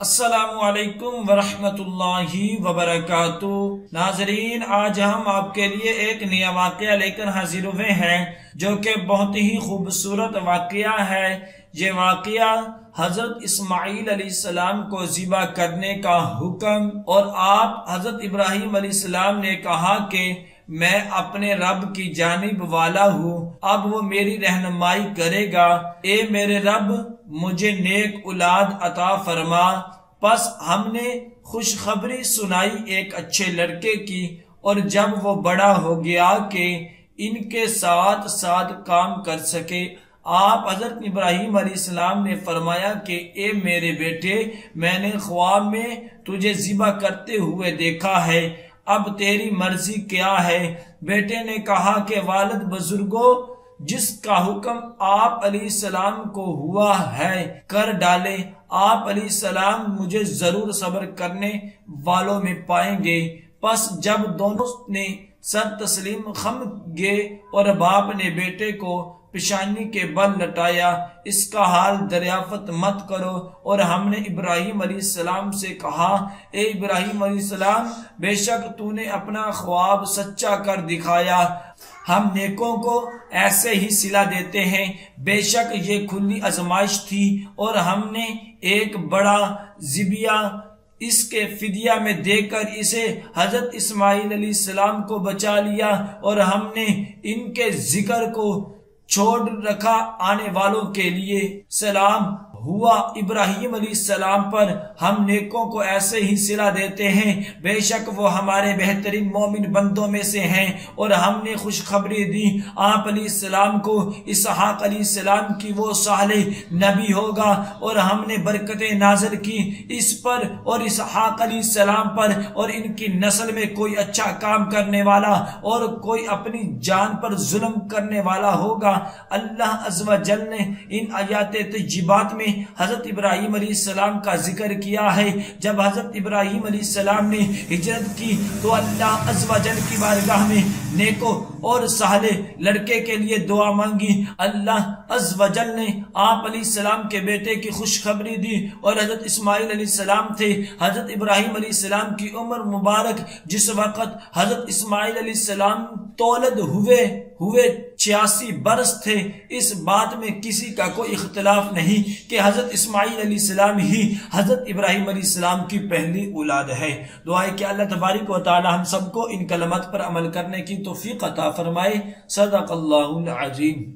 السلام علیکم ورحمۃ اللہ وبرکاتہ۔ ناظرین، آج ہم آپ کے لیے ایک نیا واقعہ لے کر حاضر ہوئے ہیں جو کہ بہت ہی خوبصورت واقعہ ہے۔ یہ واقعہ حضرت اسماعیل علیہ السلام کو ذبح کرنے کا حکم، اور آپ حضرت ابراہیم علیہ السلام نے کہا کہ میں اپنے رب کی جانب والا ہوں، اب وہ میری رہنمائی کرے گا۔ اے میرے رب، مجھے نیک اولاد عطا فرما۔ پس ہم نے خوشخبری سنائی ایک اچھے لڑکے کی، اور جب وہ بڑا ہو گیا کہ ان کے ساتھ ساتھ کام کر سکے، آپ حضرت ابراہیم علیہ السلام نے فرمایا کہ اے میرے بیٹے، میں نے خواب میں تجھے ذبح کرتے ہوئے دیکھا ہے، اب تیری مرضی کیا ہے؟ بیٹے نے کہا کہ والد بزرگوں، جس کا حکم آپ علیہ السلام کو ہوا ہے کر ڈالے۔ آپ علیہ السلام مجھے ضرور صبر کرنے والوں میں پائیں گے۔ پس جب دونوں نے سر تسلیم خم گے اور باپ نے بیٹے کو پیشانی کے بل لٹایا، اس کا حال دریافت مت کرو۔ اور ہم نے ابراہیم علیہ السلام سے کہا، اے ابراہیم علیہ السلام، بے شک تو نے اپنا خواب سچا کر دکھایا، ہم نیکوں کو ایسے ہی صلہ دیتے ہیں۔ بے شک یہ کھلی آزمائش تھی، اور ہم نے ایک بڑا ذبیحہ اس کے فدیہ میں دے کر اسے حضرت اسماعیل علیہ السلام کو بچا لیا، اور ہم نے ان کے ذکر کو چھوڑ رکھا آنے والوں کے لیے۔ سلام ہوا ابراہیم علیہ السلام پر، ہم نیکوں کو ایسے ہی صلہ دیتے ہیں، بے شک وہ ہمارے بہترین مومن بندوں میں سے ہیں۔ اور ہم نے خوشخبری دی آپ علیہ السلام کو، اسحاق علیہ السلام کی وہ صالح نبی ہوگا، اور ہم نے برکتیں نازل کی اس پر اور اسحاق علیہ السلام پر، اور ان کی نسل میں کوئی اچھا کام کرنے والا اور کوئی اپنی جان پر ظلم کرنے والا ہوگا۔ اللہ عز و جل نے ان آیات طیبات میں حضرت ابراہیم علیہ السلام کا ذکر کیا ہے۔ جب حضرت ابراہیم علیہ السلام نے ہجرت کی تو اللہ عز و جل کی بارگاہ میں نیکو اور صالح لڑکے کے لیے دعا مانگی۔ اللہ عز و جل نے آپ علیہ السلام کے بیٹے کی خوشخبری دی، اور حضرت اسماعیل علیہ السلام تھے۔ حضرت ابراہیم علیہ السلام کی عمر مبارک جس وقت حضرت اسماعیل علیہ السلام تولد ہوئے 86 برس تھے۔ اس بات میں کسی کا کوئی اختلاف نہیں کہ حضرت اسماعیل علیہ السلام ہی حضرت ابراہیم علیہ السلام کی پہلی اولاد ہے۔ دعا ہے کہ اللہ تبارک و تعالی ہم سب کو ان کلمات پر عمل کرنے کی توفیق عطا فرمائے۔ صدق اللہ العظیم۔